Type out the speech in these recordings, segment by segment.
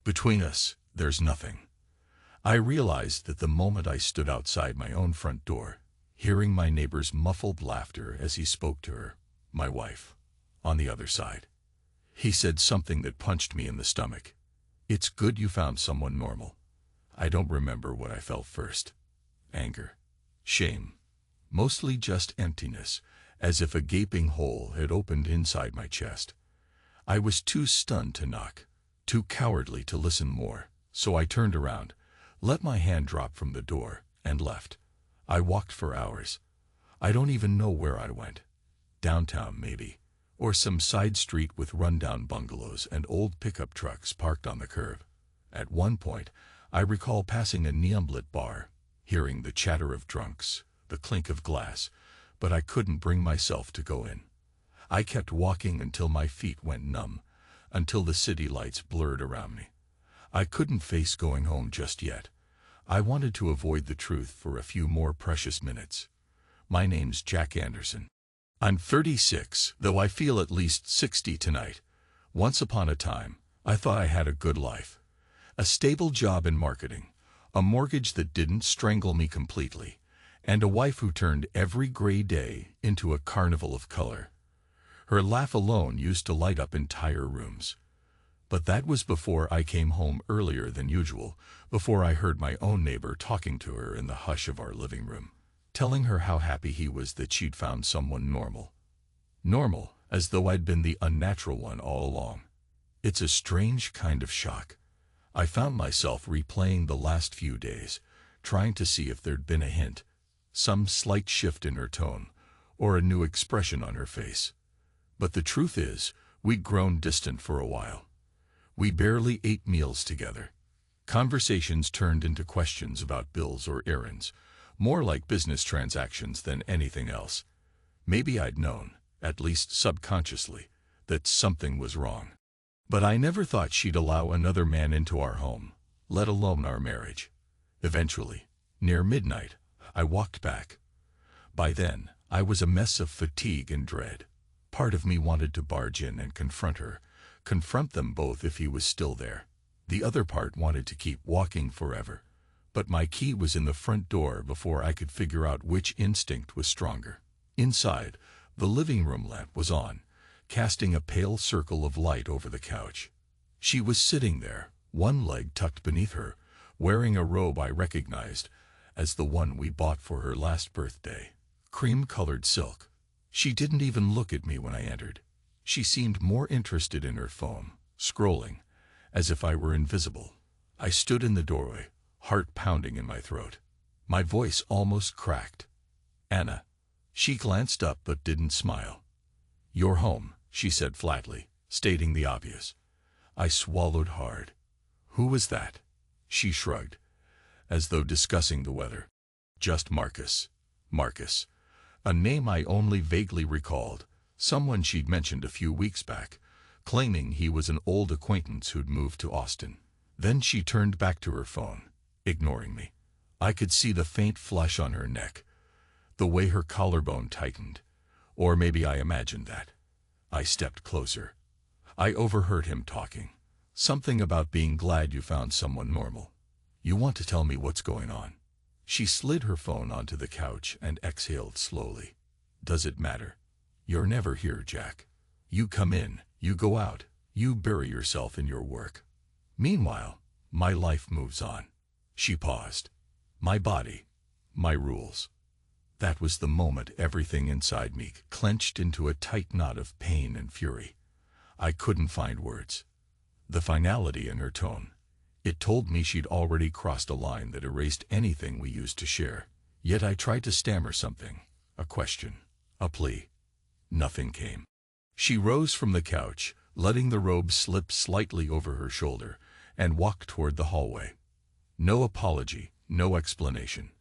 Between us, there's nothing. I realized that the moment I stood outside my own front door, hearing my neighbor's muffled laughter as he spoke to her, my wife, on the other side. He said something that punched me in the stomach. It's good you found someone normal. I don't remember what I felt first. Anger. Shame. Mostly just emptiness, as if a gaping hole had opened inside my chest. I was too stunned to knock, too cowardly to listen more, so I turned around, let my hand drop from the door, and left. I walked for hours. I don't even know where I went. Downtown, maybe, or some side street with rundown bungalows and old pickup trucks parked on the curb. At one point, I recall passing a neon-lit bar, hearing the chatter of drunks, the clink of glass, but I couldn't bring myself to go in. I kept walking until my feet went numb, until the city lights blurred around me. I couldn't face going home just yet. I wanted to avoid the truth for a few more precious minutes. My name's Jack Anderson. I'm 36, though I feel at least 60 tonight. Once upon a time, I thought I had a good life. A stable job in marketing, a mortgage that didn't strangle me completely, and a wife who turned every gray day into a carnival of color. Her laugh alone used to light up entire rooms. But that was before I came home earlier than usual, before I heard my own neighbor talking to her in the hush of our living room, telling her how happy he was that she'd found someone normal. Normal, as though I'd been the unnatural one all along. It's a strange kind of shock. I found myself replaying the last few days, trying to see if there'd been a hint, some slight shift in her tone, or a new expression on her face. But the truth is, we'd grown distant for a while. We barely ate meals together. Conversations turned into questions about bills or errands, more like business transactions than anything else. Maybe I'd known, at least subconsciously, that something was wrong. But I never thought she'd allow another man into our home, let alone our marriage. Eventually, near midnight, I walked back. By then, I was a mess of fatigue and dread. Part of me wanted to barge in and confront her, confront them both if he was still there. The other part wanted to keep walking forever. But my key was in the front door before I could figure out which instinct was stronger. Inside, the living room lamp was on, casting a pale circle of light over the couch. She was sitting there, one leg tucked beneath her, wearing a robe I recognized as the one we bought for her last birthday. Cream-colored silk. She didn't even look at me when I entered. She seemed more interested in her phone, scrolling, as if I were invisible. I stood in the doorway, heart pounding in my throat. My voice almost cracked. "Anna." She glanced up but didn't smile. "You're home," she said flatly, stating the obvious. I swallowed hard. "Who was that?" She shrugged, as though discussing the weather. "Just Marcus." Marcus. A name I only vaguely recalled, someone she'd mentioned a few weeks back, claiming he was an old acquaintance who'd moved to Austin. Then she turned back to her phone, ignoring me. I could see the faint flush on her neck, the way her collarbone tightened. Or maybe I imagined that. I stepped closer. I overheard him talking. Something about being glad you found someone normal. "You want to tell me what's going on?" She slid her phone onto the couch and exhaled slowly. "Does it matter? You're never here, Jack. You come in, you go out, you bury yourself in your work. Meanwhile, my life moves on." She paused. "My body, my rules." That was the moment everything inside me clenched into a tight knot of pain and fury. I couldn't find words. The finality in her tone. It told me she'd already crossed a line that erased anything we used to share. Yet I tried to stammer something, a question, a plea. Nothing came. She rose from the couch, letting the robe slip slightly over her shoulder, and walked toward the hallway. No apology, no explanation.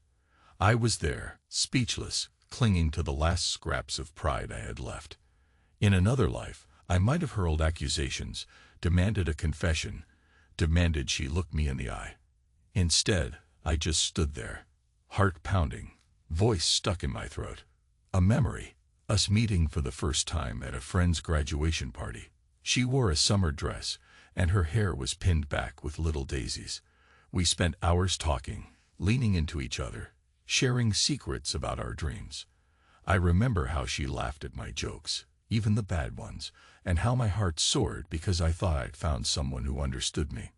I was there, speechless, clinging to the last scraps of pride I had left. In another life, I might have hurled accusations, demanded a confession, demanded she look me in the eye. Instead, I just stood there, heart pounding, voice stuck in my throat. A memory, us meeting for the first time at a friend's graduation party. She wore a summer dress, and her hair was pinned back with little daisies. We spent hours talking, leaning into each other, sharing secrets about our dreams. I remember how she laughed at my jokes, even the bad ones, and how my heart soared because I thought I'd found someone who understood me.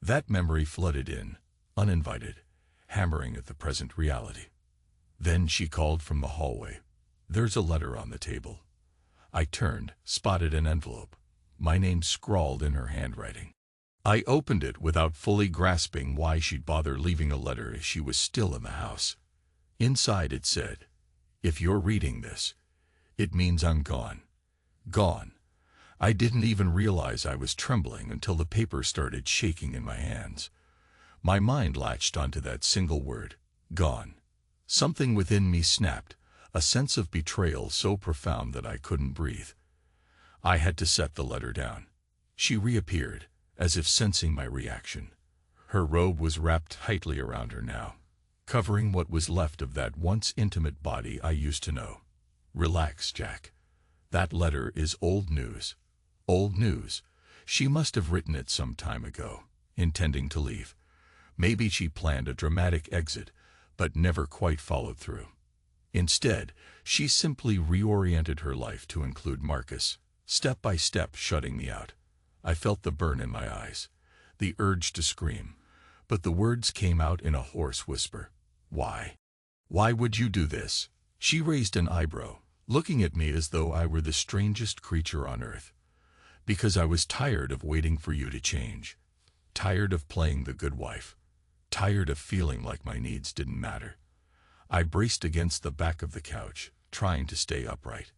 That memory flooded in, uninvited, hammering at the present reality. Then she called from the hallway. "There's a letter on the table." I turned, spotted an envelope, my name scrawled in her handwriting. I opened it without fully grasping why she'd bother leaving a letter if she was still in the house. Inside it said, "If you're reading this, it means I'm gone. Gone." I didn't even realize I was trembling until the paper started shaking in my hands. My mind latched onto that single word, gone. Something within me snapped, a sense of betrayal so profound that I couldn't breathe. I had to set the letter down. She reappeared, as if sensing my reaction. Her robe was wrapped tightly around her now, covering what was left of that once intimate body I used to know. "Relax, Jack. That letter is old news." Old news. She must have written it some time ago, intending to leave. Maybe she planned a dramatic exit, but never quite followed through. Instead, she simply reoriented her life to include Marcus, step by step shutting me out. I felt the burn in my eyes, the urge to scream, but the words came out in a hoarse whisper. "Why? Why would you do this?" She raised an eyebrow, looking at me as though I were the strangest creature on earth. "Because I was tired of waiting for you to change. Tired of playing the good wife. Tired of feeling like my needs didn't matter." I braced against the back of the couch, trying to stay upright.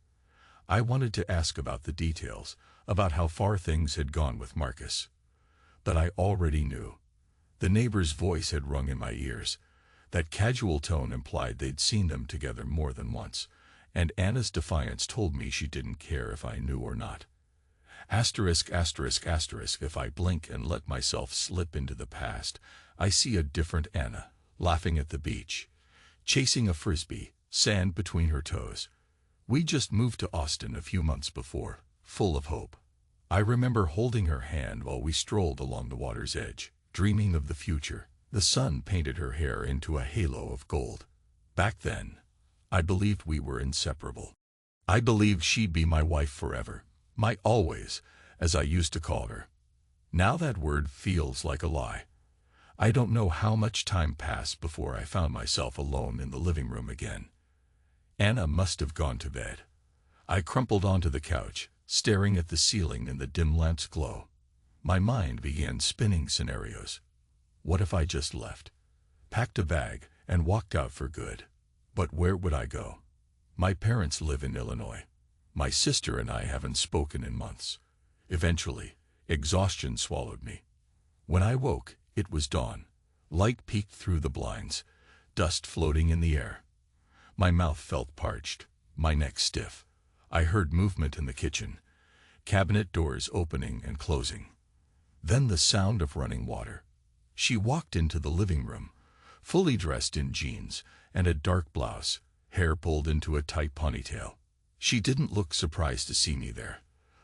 I wanted to ask about the details, about how far things had gone with Marcus. But I already knew. The neighbor's voice had rung in my ears. That casual tone implied they'd seen them together more than once, and Anna's defiance told me she didn't care if I knew or not. Asterisk, asterisk, asterisk, if I blink and let myself slip into the past, I see a different Anna, laughing at the beach, chasing a frisbee, sand between her toes. We just moved to Austin a few months before, full of hope. I remember holding her hand while we strolled along the water's edge, dreaming of the future. The sun painted her hair into a halo of gold. Back then, I believed we were inseparable. I believed she'd be my wife forever, my always, as I used to call her. Now that word feels like a lie. I don't know how much time passed before I found myself alone in the living room again. Anna must have gone to bed. I crumpled onto the couch, staring at the ceiling in the dim lamp's glow. My mind began spinning scenarios. What if I just left, packed a bag, and walked out for good? But where would I go? My parents live in Illinois. My sister and I haven't spoken in months. Eventually, exhaustion swallowed me. When I woke, it was dawn. Light peeked through the blinds, dust floating in the air. My mouth felt parched, my neck stiff. I heard movement in the kitchen, cabinet doors opening and closing. Then the sound of running water. She walked into the living room, fully dressed in jeans and a dark blouse, hair pulled into a tight ponytail. She didn't look surprised to see me there,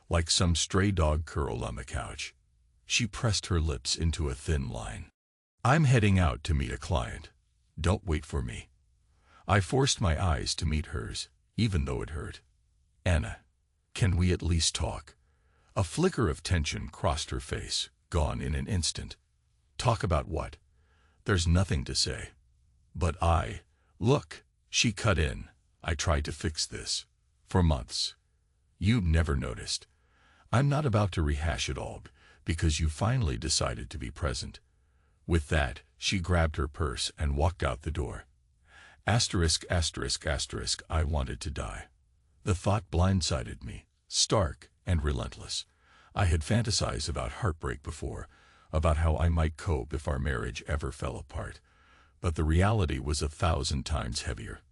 like some stray dog curled on the couch. She pressed her lips into a thin line. "I'm heading out to meet a client. Don't wait for me." I forced my eyes to meet hers, even though it hurt. "Anna, can we at least talk?" A flicker of tension crossed her face, gone in an instant. "Talk about what? There's nothing to say." "But look," she cut in. "I tried to fix this. For months. You never noticed. I'm not about to rehash it all, because you finally decided to be present." With that, she grabbed her purse and walked out the door. Asterisk, asterisk, asterisk, I wanted to die. The thought blindsided me, stark and relentless. I had fantasized about heartbreak before, about how I might cope if our marriage ever fell apart. But the reality was 1,000 times heavier.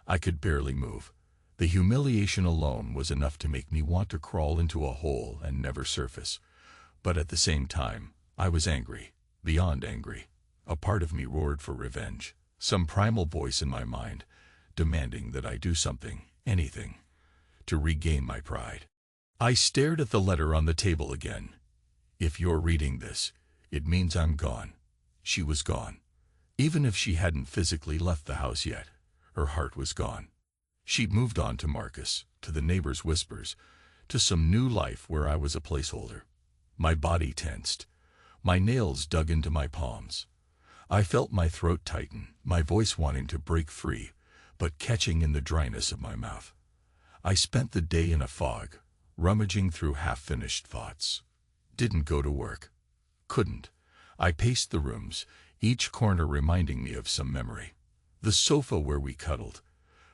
I could barely move. The humiliation alone was enough to make me want to crawl into a hole and never surface. But at the same time, I was angry, beyond angry. A part of me roared for revenge, some primal voice in my mind, demanding that I do something, anything, to regain my pride. I stared at the letter on the table again. If you're reading this, it means I'm gone. She was gone. Even if she hadn't physically left the house yet, her heart was gone. She'd moved on to Marcus, to the neighbor's whispers, to some new life where I was a placeholder. My body tensed. My nails dug into my palms. I felt my throat tighten, my voice wanting to break free, but catching in the dryness of my mouth. I spent the day in a fog, rummaging through half-finished thoughts. Didn't go to work. Couldn't. I paced the rooms, each corner reminding me of some memory. The sofa where we cuddled.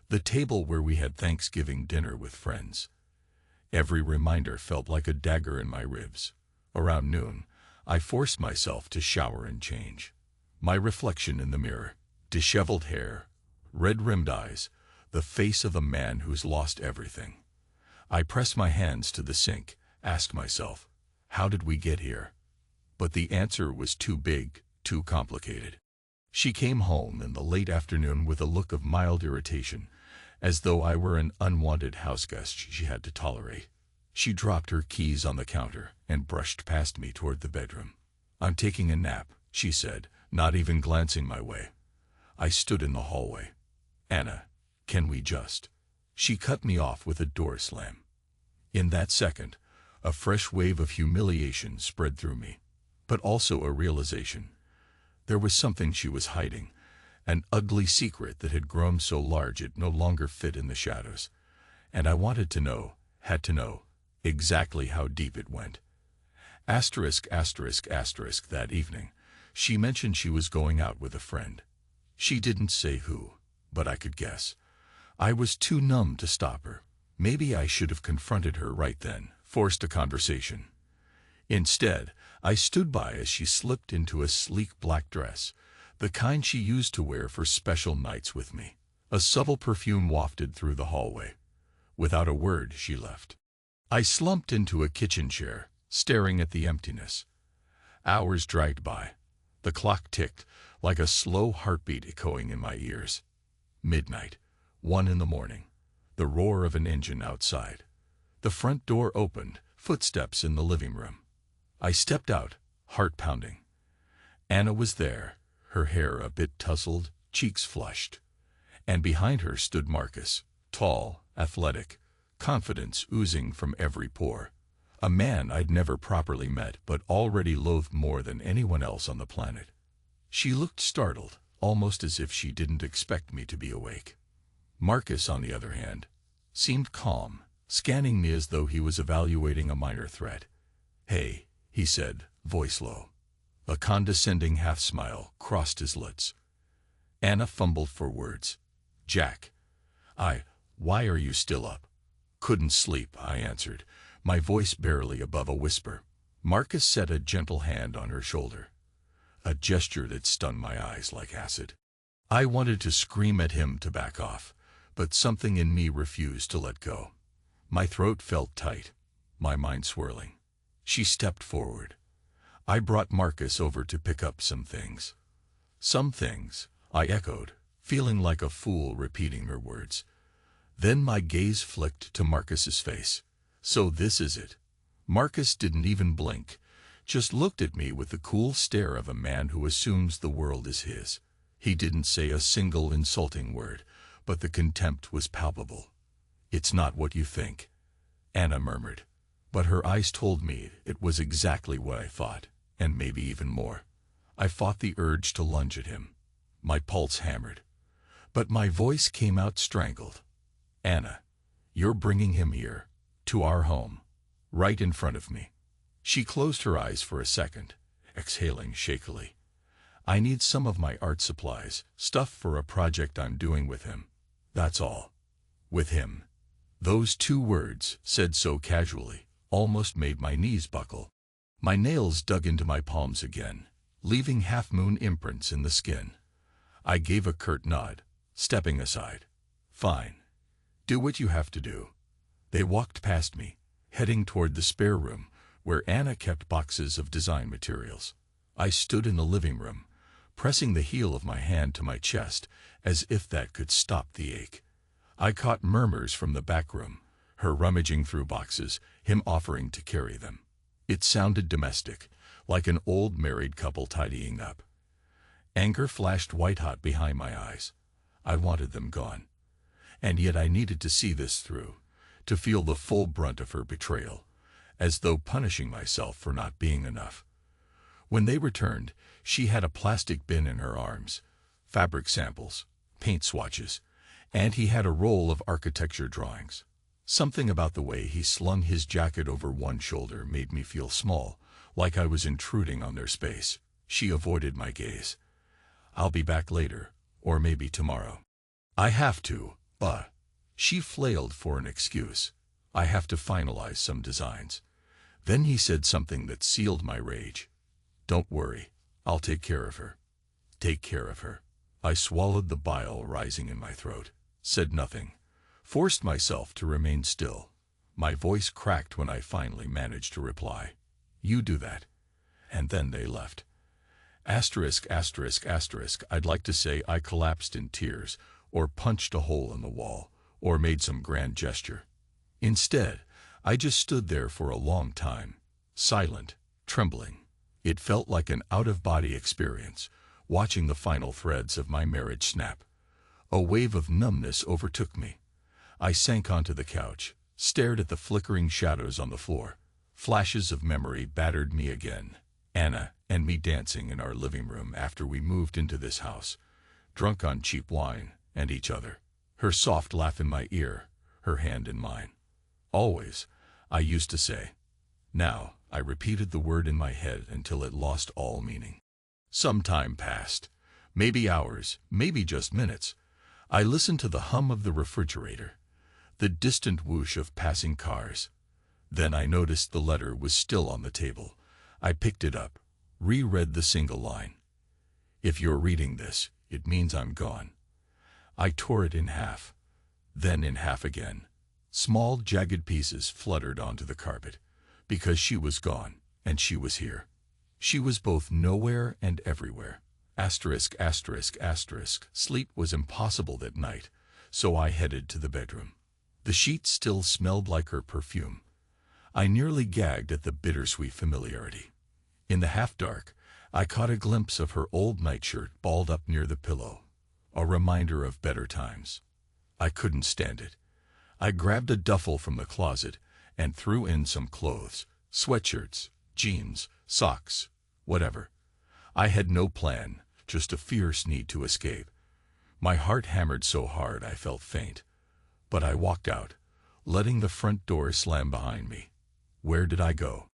The table where we had Thanksgiving dinner with friends. Every reminder felt like a dagger in my ribs. Around noon, I forced myself to shower and change. My reflection in the mirror, disheveled hair, red-rimmed eyes, the face of a man who's lost everything. I pressed my hands to the sink, asked myself, how did we get here? But the answer was too big, too complicated. She came home in the late afternoon with a look of mild irritation, as though I were an unwanted houseguest she had to tolerate. She dropped her keys on the counter and brushed past me toward the bedroom. I'm taking a nap, she said, not even glancing my way. I stood in the hallway. Anna, can we just? She cut me off with a door slam. In that second, a fresh wave of humiliation spread through me, but also a realization. There was something she was hiding, an ugly secret that had grown so large it no longer fit in the shadows. And I wanted to know, had to know, exactly how deep it went. Asterisk, asterisk, asterisk, that evening, she mentioned she was going out with a friend. She didn't say who, but I could guess. I was too numb to stop her. Maybe I should have confronted her right then, forced a conversation. Instead, I stood by as she slipped into a sleek black dress, the kind she used to wear for special nights with me. A subtle perfume wafted through the hallway. Without a word, she left. I slumped into a kitchen chair, staring at the emptiness. Hours dragged by. The clock ticked, like a slow heartbeat echoing in my ears. Midnight, 1 in the morning, the roar of an engine outside. The front door opened, footsteps in the living room. I stepped out, heart pounding. Anna was there, her hair a bit tousled, cheeks flushed. And behind her stood Marcus, tall, athletic, confidence oozing from every pore. A man I'd never properly met but already loathed more than anyone else on the planet. She looked startled, almost as if she didn't expect me to be awake. Marcus, on the other hand, seemed calm, scanning me as though he was evaluating a minor threat. "Hey," he said, voice low. A condescending half-smile crossed his lips. Anna fumbled for words. "Jack. Why are you still up?" "Couldn't sleep," I answered, my voice barely above a whisper. Marcus set a gentle hand on her shoulder. A gesture that stung my eyes like acid. I wanted to scream at him to back off, but something in me refused to let go. My throat felt tight, my mind swirling. She stepped forward. "I brought Marcus over to pick up some things." "Some things," I echoed, feeling like a fool repeating her words. Then my gaze flicked to Marcus's face. "So this is it." Marcus didn't even blink, just looked at me with the cool stare of a man who assumes the world is his. He didn't say a single insulting word, but the contempt was palpable. "It's not what you think," Anna murmured. But her eyes told me it was exactly what I thought, and maybe even more. I fought the urge to lunge at him. My pulse hammered. But my voice came out strangled. "Anna, you're bringing him here, to our home, right in front of me." She closed her eyes for a second, exhaling shakily. "I need some of my art supplies, stuff for a project I'm doing with him. That's all." With him. Those two words, said so casually, almost made my knees buckle. My nails dug into my palms again, leaving half-moon imprints in the skin. I gave a curt nod, stepping aside. "Fine. Do what you have to do." They walked past me, heading toward the spare room, where Anna kept boxes of design materials. I stood in the living room, pressing the heel of my hand to my chest, as if that could stop the ache. I caught murmurs from the back room, her rummaging through boxes, him offering to carry them. It sounded domestic, like an old married couple tidying up. Anger flashed white-hot behind my eyes. I wanted them gone. And yet I needed to see this through, to feel the full brunt of her betrayal, as though punishing myself for not being enough. When they returned, she had a plastic bin in her arms, fabric samples, paint swatches, and he had a roll of architecture drawings. Something about the way he slung his jacket over one shoulder made me feel small, like I was intruding on their space. She avoided my gaze. "I'll be back later, or maybe tomorrow." "I have to, She flailed for an excuse. "I have to finalize some designs." Then he said something that sealed my rage. "Don't worry, I'll take care of her." Take care of her. I swallowed the bile rising in my throat, said nothing, forced myself to remain still. My voice cracked when I finally managed to reply. "You do that." And then they left. Asterisk, asterisk, asterisk. I'd like to say I collapsed in tears, or punched a hole in the wall, or made some grand gesture. Instead, I just stood there for a long time, silent, trembling. It felt like an out-of-body experience, watching the final threads of my marriage snap. A wave of numbness overtook me. I sank onto the couch, stared at the flickering shadows on the floor. Flashes of memory battered me again. Anna and me dancing in our living room after we moved into this house, drunk on cheap wine and each other. Her soft laugh in my ear, her hand in mine. "Always," I used to say. Now, I repeated the word in my head until it lost all meaning. Some time passed. Maybe hours, maybe just minutes. I listened to the hum of the refrigerator, the distant whoosh of passing cars. Then I noticed the letter was still on the table. I picked it up, reread the single line. "If you're reading this, it means I'm gone." I tore it in half, then in half again. Small, jagged pieces fluttered onto the carpet, because she was gone, and she was here. She was both nowhere and everywhere. Asterisk, asterisk, asterisk. Sleep was impossible that night, so I headed to the bedroom. The sheets still smelled like her perfume. I nearly gagged at the bittersweet familiarity. In the half-dark, I caught a glimpse of her old nightshirt balled up near the pillow, a reminder of better times. I couldn't stand it. I grabbed a duffel from the closet and threw in some clothes, sweatshirts, jeans, socks, whatever. I had no plan, just a fierce need to escape. My heart hammered so hard I felt faint. But I walked out, letting the front door slam behind me. Where did I go?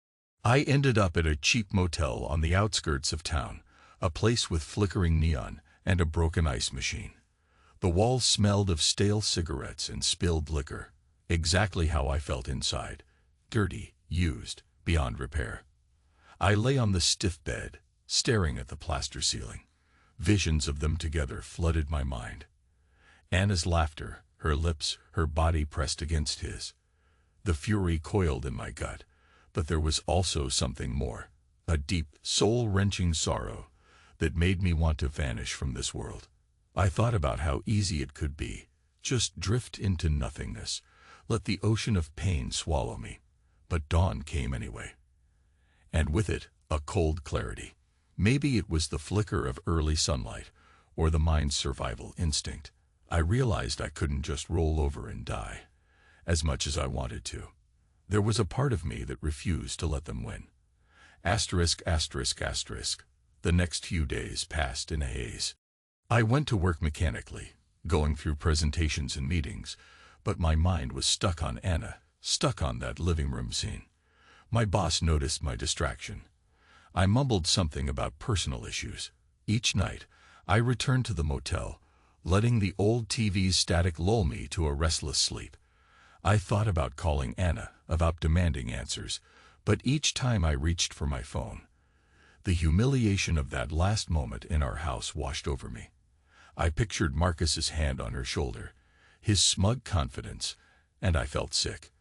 I ended up at a cheap motel on the outskirts of town, a place with flickering neon and a broken ice machine. The walls smelled of stale cigarettes and spilled liquor, exactly how I felt inside, dirty, used, beyond repair. I lay on the stiff bed, staring at the plaster ceiling. Visions of them together flooded my mind. Anna's laughter, her lips, her body pressed against his. The fury coiled in my gut, but there was also something more, a deep, soul-wrenching sorrow that made me want to vanish from this world. I thought about how easy it could be, just drift into nothingness, let the ocean of pain swallow me. But dawn came anyway. And with it, a cold clarity. Maybe it was the flicker of early sunlight, or the mind's survival instinct. I realized I couldn't just roll over and die, as much as I wanted to. There was a part of me that refused to let them win. Asterisk, asterisk, asterisk. The next few days passed in a haze. I went to work mechanically, going through presentations and meetings, but my mind was stuck on Anna, stuck on that living room scene. My boss noticed my distraction. I mumbled something about personal issues. Each night, I returned to the motel, letting the old TV's static lull me to a restless sleep. I thought about calling Anna, about demanding answers, but each time I reached for my phone, the humiliation of that last moment in our house washed over me. I pictured Marcus's hand on her shoulder, his smug confidence, and I felt sick.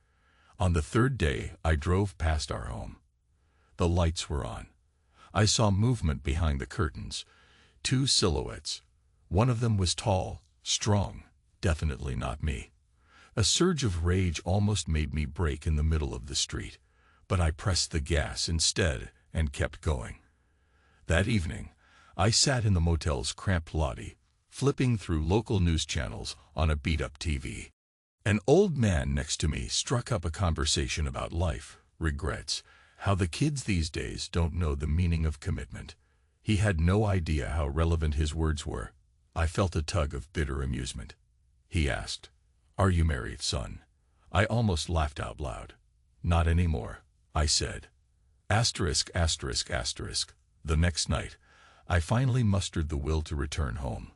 On the third day, I drove past our home. The lights were on. I saw movement behind the curtains, two silhouettes. One of them was tall, strong, definitely not me. A surge of rage almost made me break in the middle of the street. but I pressed the gas instead and kept going. That evening, I sat in the motel's cramped lobby, flipping through local news channels on a beat-up TV. An old man next to me struck up a conversation about life, regrets, how the kids these days don't know the meaning of commitment. He had no idea how relevant his words were. I felt a tug of bitter amusement. He asked, "Are you married, son?" I almost laughed out loud. "Not anymore," I said. Asterisk, asterisk, asterisk. The next night, I finally mustered the will to return home.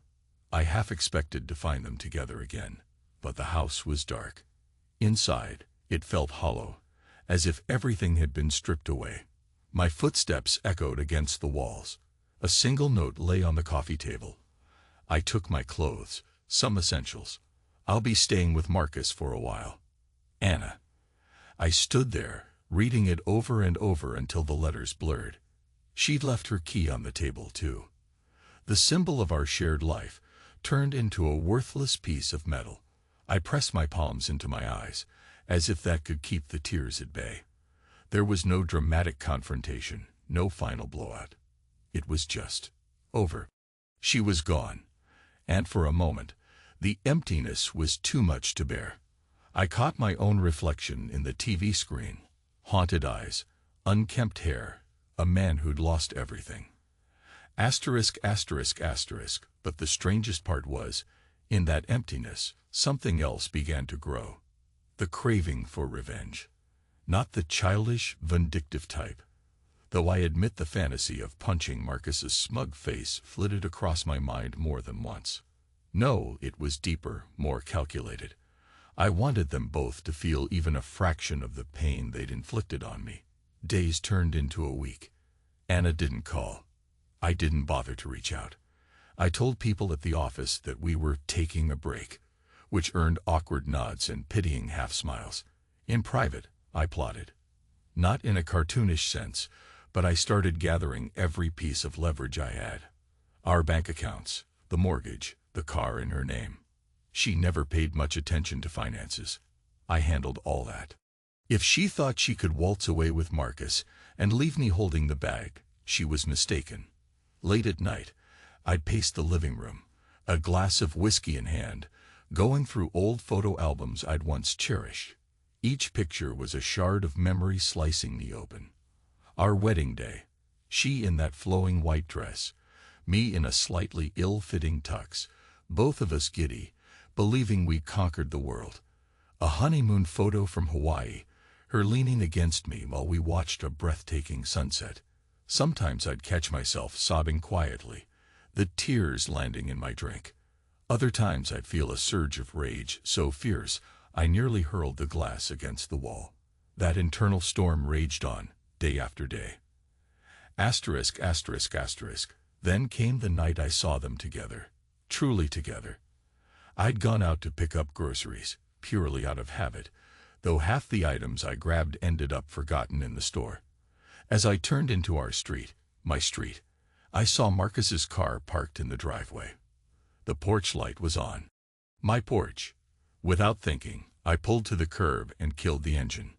I half expected to find them together again, but the house was dark. Inside, it felt hollow, as if everything had been stripped away. My footsteps echoed against the walls. A single note lay on the coffee table. I took my clothes, some essentials. "I'll be staying with Marcus for a while. Anna." I stood there, reading it over and over until the letters blurred. She'd left her key on the table, too. The symbol of our shared life turned into a worthless piece of metal. I pressed my palms into my eyes, as if that could keep the tears at bay. There was no dramatic confrontation, no final blowout. It was just over. She was gone, and for a moment, the emptiness was too much to bear. I caught my own reflection in the TV screen. Haunted eyes, unkempt hair, a man who'd lost everything. Asterisk, asterisk, asterisk. But the strangest part was, in that emptiness, something else began to grow. The craving for revenge. Not the childish, vindictive type. Though I admit the fantasy of punching Marcus's smug face flitted across my mind more than once. No, it was deeper, more calculated. I wanted them both to feel even a fraction of the pain they'd inflicted on me. Days turned into a week. Anna didn't call. I didn't bother to reach out. I told people at the office that we were taking a break, which earned awkward nods and pitying half-smiles. In private, I plotted. Not in a cartoonish sense, but I started gathering every piece of leverage I had. Our bank accounts, the mortgage, the car in her name. She never paid much attention to finances. I handled all that. If she thought she could waltz away with Marcus and leave me holding the bag, she was mistaken. Late at night, I'd pace the living room, a glass of whiskey in hand, going through old photo albums I'd once cherished. Each picture was a shard of memory slicing the open. Our wedding day, she in that flowing white dress, me in a slightly ill-fitting tux, both of us giddy, believing we'd conquered the world. A honeymoon photo from Hawaii, her leaning against me while we watched a breathtaking sunset. Sometimes I'd catch myself sobbing quietly, the tears landing in my drink. Other times I'd feel a surge of rage so fierce I nearly hurled the glass against the wall. That internal storm raged on, day after day. Asterisk, asterisk, asterisk. Then came the night I saw them together, truly together. I'd gone out to pick up groceries, purely out of habit, though half the items I grabbed ended up forgotten in the store. As I turned into our street, my street, I saw Marcus's car parked in the driveway. The porch light was on. My porch. Without thinking, I pulled to the curb and killed the engine.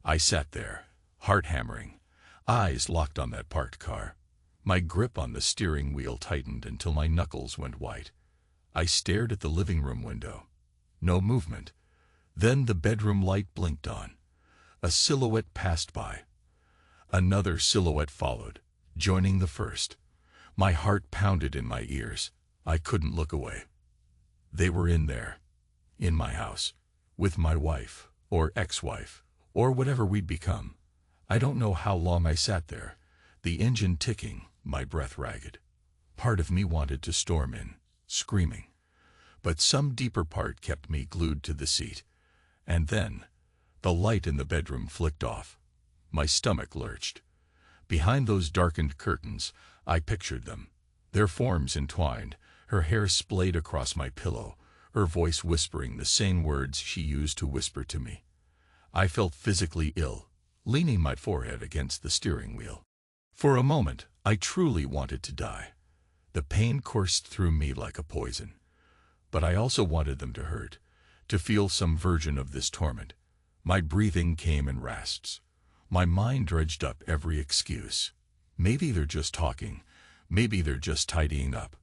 I sat there, heart hammering, eyes locked on that parked car. My grip on the steering wheel tightened until my knuckles went white. I stared at the living room window. No movement. Then the bedroom light blinked on. A silhouette passed by. Another silhouette followed, joining the first. My heart pounded in my ears. I couldn't look away. They were in there, in my house, with my wife, or ex-wife, or whatever we'd become. I don't know how long I sat there, the engine ticking, my breath ragged. Part of me wanted to storm in, screaming. But some deeper part kept me glued to the seat. And then, the light in the bedroom flicked off. My stomach lurched. Behind those darkened curtains, I pictured them, their forms entwined, her hair splayed across my pillow, her voice whispering the same words she used to whisper to me. I felt physically ill, leaning my forehead against the steering wheel. For a moment, I truly wanted to die. The pain coursed through me like a poison. But I also wanted them to hurt, to feel some version of this torment. My breathing came in rasps. My mind dredged up every excuse. Maybe they're just talking. Maybe they're just tidying up.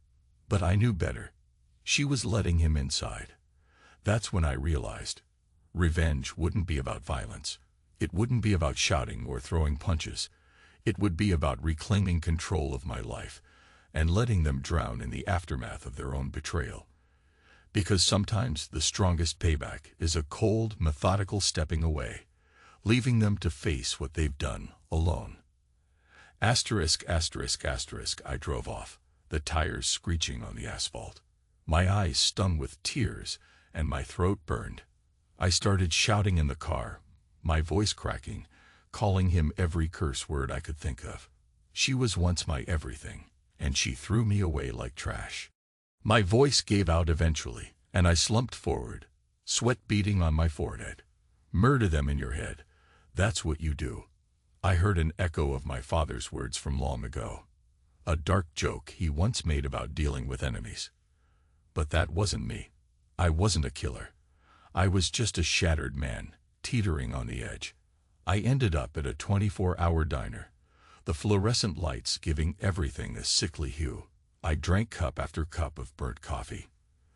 But I knew better. She was letting him inside. That's when I realized revenge wouldn't be about violence. It wouldn't be about shouting or throwing punches. It would be about reclaiming control of my life and letting them drown in the aftermath of their own betrayal. Because sometimes the strongest payback is a cold, methodical stepping away, leaving them to face what they've done alone. Asterisk, asterisk, asterisk, I drove off, the tires screeching on the asphalt. My eyes stung with tears and my throat burned. I started shouting in the car, my voice cracking, calling him every curse word I could think of. She was once my everything, and she threw me away like trash. My voice gave out eventually, and I slumped forward, sweat beading on my forehead. Murder them in your head. That's what you do. I heard an echo of my father's words from long ago. A dark joke he once made about dealing with enemies. But that wasn't me. I wasn't a killer. I was just a shattered man, teetering on the edge. I ended up at a 24-hour diner, the fluorescent lights giving everything a sickly hue. I drank cup after cup of burnt coffee.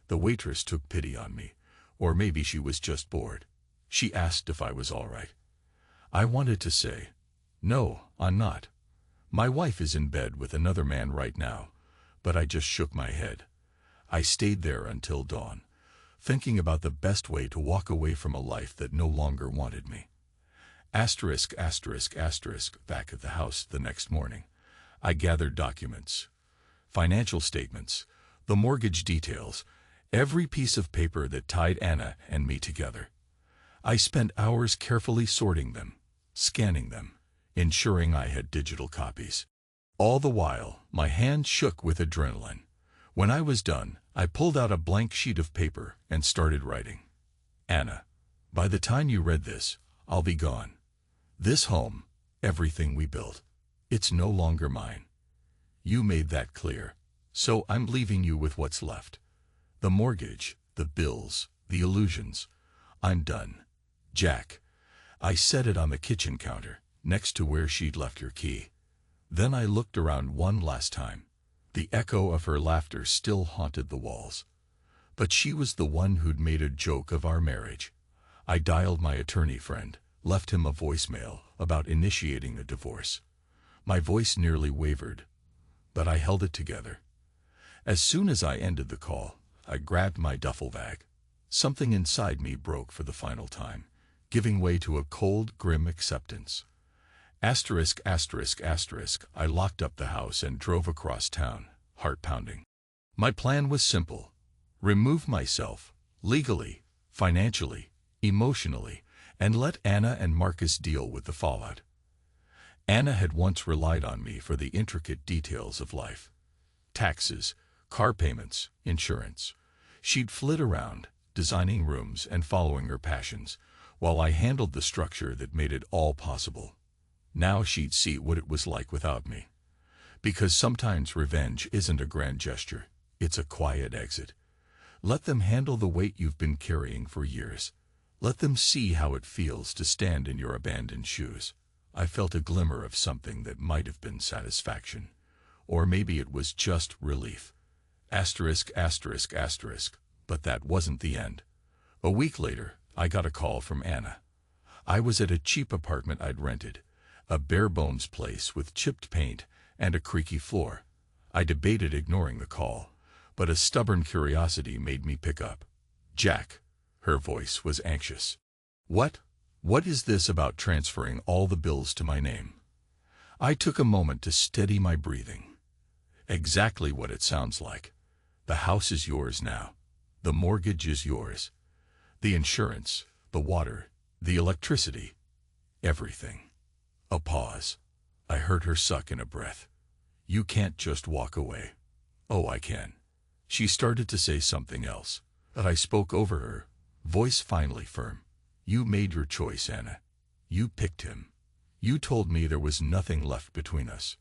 The waitress took pity on me, or maybe she was just bored. She asked if I was all right. I wanted to say, "No, I'm not. My wife is in bed with another man right now," but I just shook my head. I stayed there until dawn, thinking about the best way to walk away from a life that no longer wanted me. Asterisk, asterisk, asterisk, back at the house the next morning, I gathered documents, financial statements, the mortgage details, every piece of paper that tied Anna and me together. I spent hours carefully sorting them, scanning them, ensuring I had digital copies. All the while, my hand shook with adrenaline. When I was done, I pulled out a blank sheet of paper and started writing. Anna, by the time you read this, I'll be gone. This home, everything we built, it's no longer mine. You made that clear, so I'm leaving you with what's left. The mortgage, the bills, the illusions. I'm done. Jack. I set it on the kitchen counter, next to where she'd left her key. Then I looked around one last time. The echo of her laughter still haunted the walls. But she was the one who'd made a joke of our marriage. I dialed my attorney friend, left him a voicemail about initiating a divorce. My voice nearly wavered, but I held it together. As soon as I ended the call, I grabbed my duffel bag. Something inside me broke for the final time, giving way to a cold, grim acceptance. Asterisk, asterisk, asterisk, I locked up the house and drove across town, heart pounding. My plan was simple. Remove myself, legally, financially, emotionally, and let Anna and Marcus deal with the fallout. Anna had once relied on me for the intricate details of life. Taxes, car payments, insurance. She'd flit around, designing rooms and following her passions, while I handled the structure that made it all possible. Now she'd see what it was like without me. Because sometimes revenge isn't a grand gesture, it's a quiet exit. Let them handle the weight you've been carrying for years. Let them see how it feels to stand in your abandoned shoes. I felt a glimmer of something that might have been satisfaction. Or maybe it was just relief. Asterisk, asterisk, asterisk, but that wasn't the end. A week later, I got a call from Anna. I was at a cheap apartment I'd rented, a bare-bones place with chipped paint and a creaky floor. I debated ignoring the call, but a stubborn curiosity made me pick up. Jack. Her voice was anxious. What is this about transferring all the bills to my name? I took a moment to steady my breathing. Exactly what it sounds like. The house is yours now. The mortgage is yours. The insurance, the water, the electricity, everything. A pause. I heard her suck in a breath. You can't just walk away. Oh, I can. She started to say something else, but I spoke over her, voice finally firm. You made your choice, Anna. You picked him. You told me there was nothing left between us.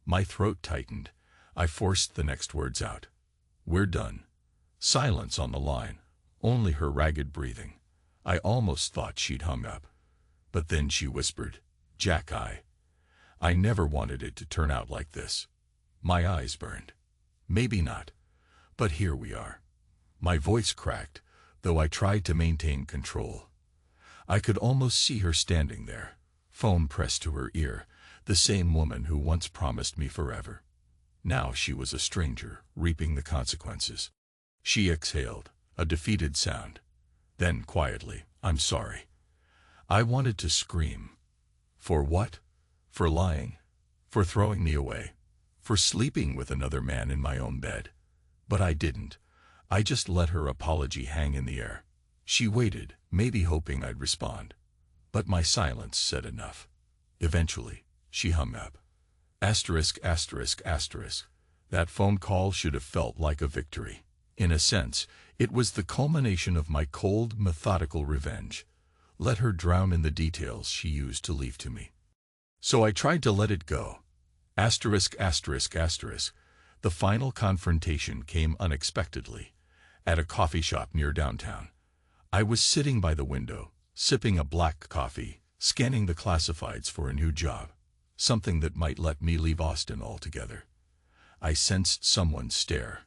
My throat tightened. I forced the next words out. We're done. Silence on the line, only her ragged breathing. I almost thought she'd hung up. But then she whispered, Jack, I never wanted it to turn out like this. My eyes burned. Maybe not, but here we are. My voice cracked, though I tried to maintain control. I could almost see her standing there, phone pressed to her ear, the same woman who once promised me forever. Now she was a stranger, reaping the consequences. She exhaled, a defeated sound. Then, quietly, I'm sorry. I wanted to scream. For what? For lying? For throwing me away? For sleeping with another man in my own bed? But I didn't. I just let her apology hang in the air. She waited, maybe hoping I'd respond. But my silence said enough. Eventually, she hung up. Asterisk, asterisk, asterisk. That phone call should have felt like a victory. In a sense, it was the culmination of my cold, methodical revenge. Let her drown in the details she used to leave to me. So I tried to let it go. Asterisk, asterisk, asterisk. The final confrontation came unexpectedly, at a coffee shop near downtown. I was sitting by the window, sipping a black coffee, scanning the classifieds for a new job, something that might let me leave Austin altogether. I sensed someone stare,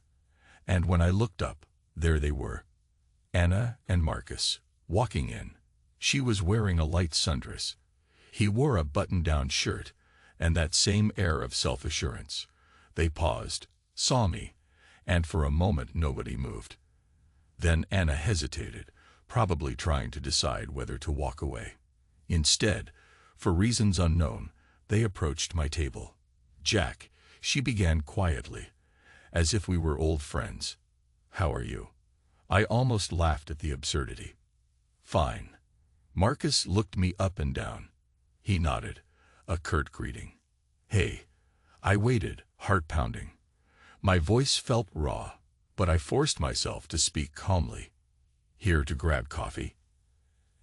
and when I looked up, there they were. Anna and Marcus, walking in. She was wearing a light sundress. He wore a button-down shirt, and that same air of self-assurance. They paused, saw me, and for a moment nobody moved. Then Anna hesitated, probably trying to decide whether to walk away. Instead, for reasons unknown, they approached my table. Jack, she began quietly, as if we were old friends. How are you? I almost laughed at the absurdity. Fine. Marcus looked me up and down. He nodded, a curt greeting. Hey. I waited, heart pounding. My voice felt raw, but I forced myself to speak calmly. Here to grab coffee?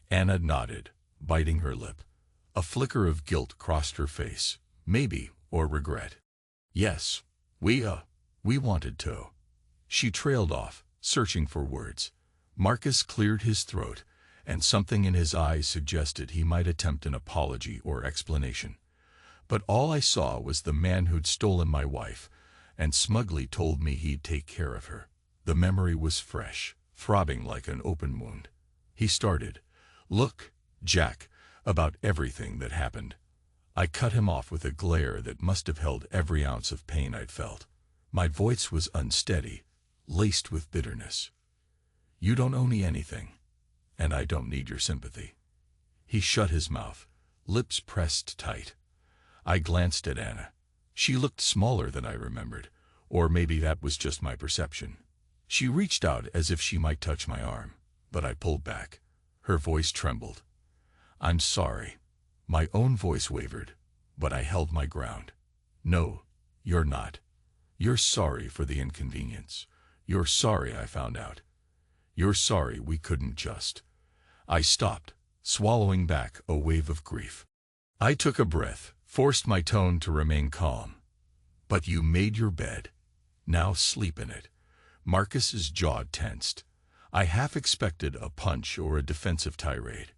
Anna nodded, biting her lip. A flicker of guilt crossed her face, maybe, or regret. Yes, we wanted to. She trailed off, searching for words. Marcus cleared his throat, and something in his eyes suggested he might attempt an apology or explanation. But all I saw was the man who'd stolen my wife, and smugly told me he'd take care of her. The memory was fresh, throbbing like an open wound. He started, "Look, Jack, about everything that happened." I cut him off with a glare that must have held every ounce of pain I'd felt. My voice was unsteady, laced with bitterness. You don't owe me anything, and I don't need your sympathy. He shut his mouth, lips pressed tight. I glanced at Anna. She looked smaller than I remembered, or maybe that was just my perception. She reached out as if she might touch my arm, but I pulled back. Her voice trembled. I'm sorry. My own voice wavered, but I held my ground. No, you're not. You're sorry for the inconvenience. You're sorry I found out. You're sorry we couldn't just. I stopped, swallowing back a wave of grief. I took a breath, forced my tone to remain calm. But you made your bed. Now sleep in it. Marcus's jaw tensed. I half expected a punch or a defensive tirade.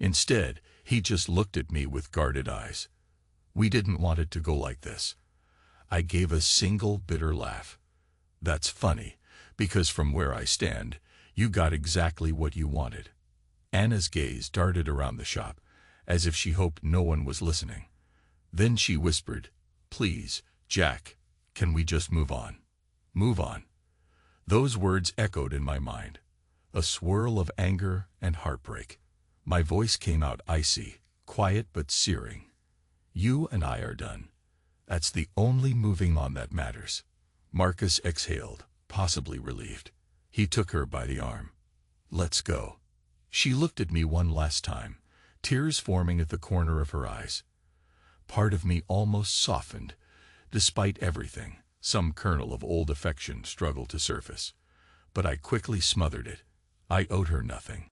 Instead, he just looked at me with guarded eyes. We didn't want it to go like this. I gave a single bitter laugh. That's funny, because from where I stand, you got exactly what you wanted. Anna's gaze darted around the shop, as if she hoped no one was listening. Then she whispered, Please, Jack, can we just move on? Move on. Those words echoed in my mind, a swirl of anger and heartbreak. My voice came out icy, quiet but searing. You and I are done. That's the only moving on that matters. Marcus exhaled, possibly relieved. He took her by the arm. Let's go. She looked at me one last time, tears forming at the corner of her eyes. Part of me almost softened. Despite everything, some kernel of old affection struggled to surface. But I quickly smothered it. I owed her nothing.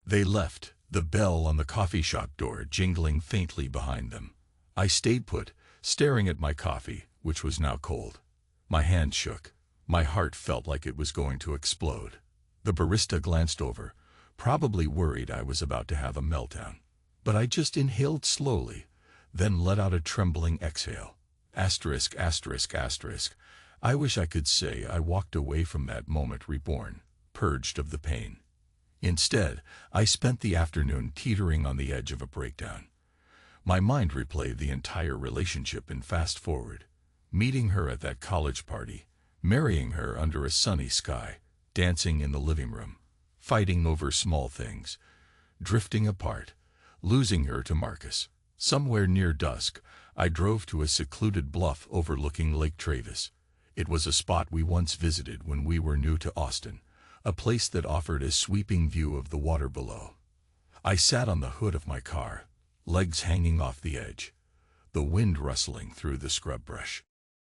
They left, the bell on the coffee shop door jingling faintly behind them. I stayed put, staring at my coffee, which was now cold. My hand shook. My heart felt like it was going to explode. The barista glanced over, probably worried I was about to have a meltdown. But I just inhaled slowly, then let out a trembling exhale. Asterisk, asterisk, asterisk. I wish I could say I walked away from that moment reborn, purged of the pain. Instead, I spent the afternoon teetering on the edge of a breakdown. My mind replayed the entire relationship in fast forward. Meeting her at that college party, marrying her under a sunny sky, dancing in the living room, fighting over small things, drifting apart, losing her to Marcus. Somewhere near dusk, I drove to a secluded bluff overlooking Lake Travis. It was a spot we once visited when we were new to Austin, a place that offered a sweeping view of the water below. I sat on the hood of my car, legs hanging off the edge, the wind rustling through the scrub brush.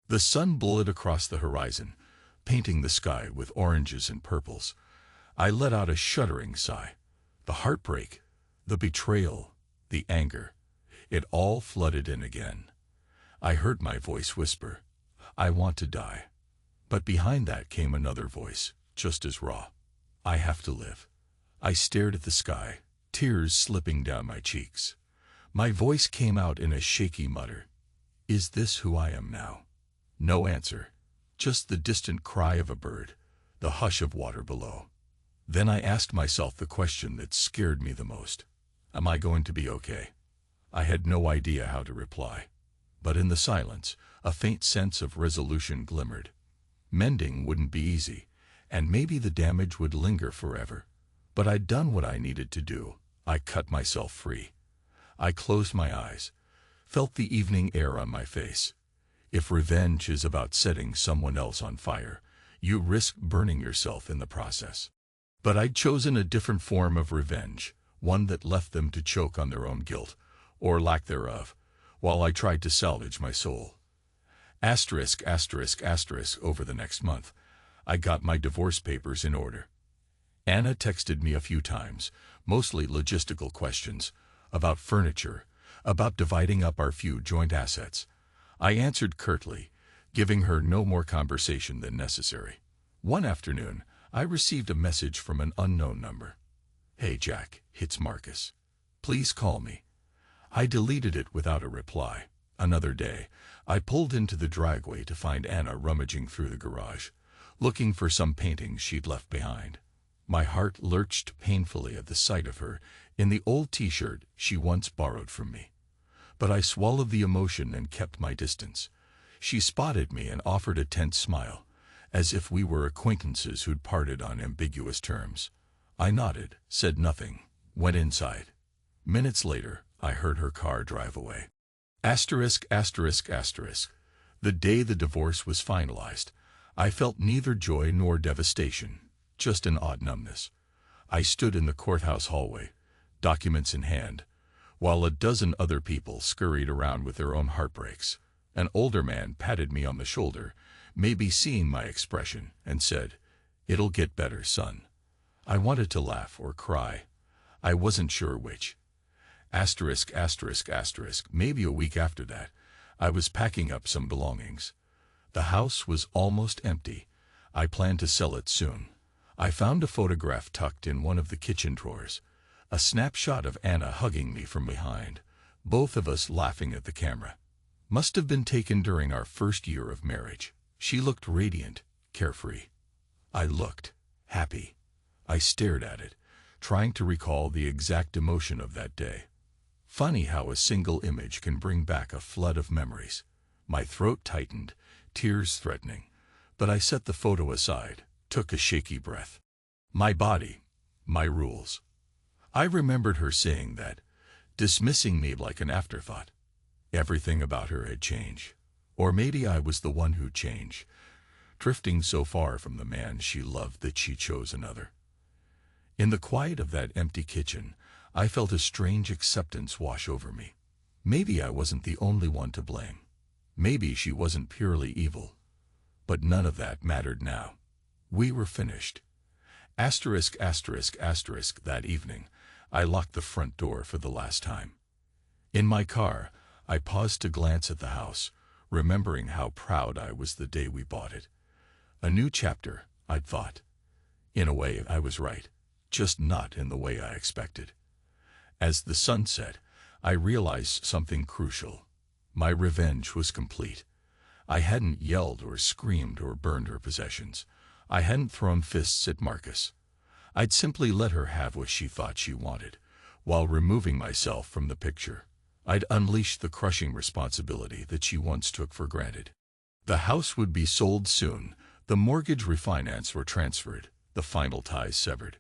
The sun bled across the horizon, painting the sky with oranges and purples. I let out a shuddering sigh. The heartbreak, the betrayal, the anger, it all flooded in again. I heard my voice whisper, "I want to die." But behind that came another voice, just as raw. "I have to live." I stared at the sky, tears slipping down my cheeks. My voice came out in a shaky mutter. "Is this who I am now?" No answer, just the distant cry of a bird, the hush of water below. Then I asked myself the question that scared me the most. Am I going to be okay? I had no idea how to reply. But in the silence, a faint sense of resolution glimmered. Mending wouldn't be easy, and maybe the damage would linger forever. But I'd done what I needed to do. I cut myself free. I closed my eyes, felt the evening air on my face. If revenge is about setting someone else on fire, you risk burning yourself in the process. But I'd chosen a different form of revenge, one that left them to choke on their own guilt, or lack thereof, while I tried to salvage my soul. Asterisk, asterisk, asterisk. Over the next month, I got my divorce papers in order. Anna texted me a few times, mostly logistical questions, about furniture, about dividing up our few joint assets. I answered curtly, giving her no more conversation than necessary. One afternoon, I received a message from an unknown number. "Hey Jack, it's Marcus. Please call me." I deleted it without a reply. Another day, I pulled into the driveway to find Anna rummaging through the garage, looking for some paintings she'd left behind. My heart lurched painfully at the sight of her in the old t-shirt she once borrowed from me. But I swallowed the emotion and kept my distance. She spotted me and offered a tense smile, as if we were acquaintances who'd parted on ambiguous terms. I nodded, said nothing, went inside. Minutes later, I heard her car drive away. Asterisk, asterisk, asterisk. The day the divorce was finalized, I felt neither joy nor devastation, just an odd numbness. I stood in the courthouse hallway, documents in hand, while a dozen other people scurried around with their own heartbreaks. An older man patted me on the shoulder, maybe seeing my expression, and said, "It'll get better, son." I wanted to laugh or cry. I wasn't sure which. Asterisk, asterisk, asterisk. Maybe a week after that, I was packing up some belongings. The house was almost empty. I planned to sell it soon. I found a photograph tucked in one of the kitchen drawers, a snapshot of Anna hugging me from behind, both of us laughing at the camera. Must have been taken during our first year of marriage. She looked radiant, carefree. I looked happy. I stared at it, trying to recall the exact emotion of that day. Funny how a single image can bring back a flood of memories. My throat tightened, tears threatening, but I set the photo aside, took a shaky breath. My body, my rules. I remembered her saying that, dismissing me like an afterthought. Everything about her had changed. Or maybe I was the one who changed, drifting so far from the man she loved that she chose another. In the quiet of that empty kitchen, I felt a strange acceptance wash over me. Maybe I wasn't the only one to blame. Maybe she wasn't purely evil. But none of that mattered now. We were finished. Asterisk, asterisk, asterisk. That evening, I locked the front door for the last time. In my car, I paused to glance at the house, remembering how proud I was the day we bought it. A new chapter, I'd thought. In a way, I was right, just not in the way I expected. As the sun set, I realized something crucial. My revenge was complete. I hadn't yelled or screamed or burned her possessions. I hadn't thrown fists at Marcus. I'd simply let her have what she thought she wanted, while removing myself from the picture. I'd unleashed the crushing responsibility that she once took for granted. The house would be sold soon, the mortgage refinanced or transferred, the final ties severed.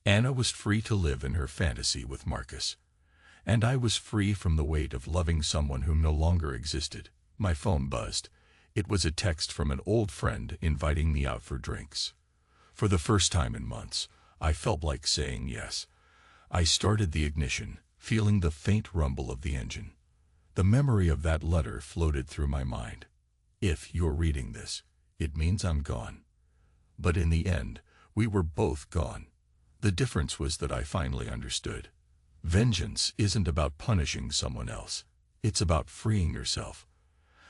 Anna was free to live in her fantasy with Marcus. And I was free from the weight of loving someone who no longer existed. My phone buzzed. It was a text from an old friend inviting me out for drinks. For the first time in months, I felt like saying yes. I started the ignition, feeling the faint rumble of the engine. The memory of that letter floated through my mind. If you're reading this, it means I'm gone. But in the end, we were both gone. The difference was that I finally understood. Vengeance isn't about punishing someone else. It's about freeing yourself.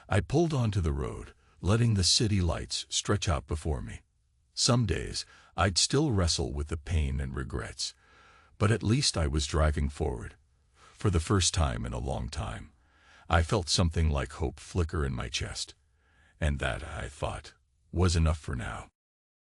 I pulled onto the road, letting the city lights stretch out before me. Some days, I'd still wrestle with the pain and regrets, but at least I was driving forward. For the first time in a long time, I felt something like hope flicker in my chest. And that, I thought, was enough for now.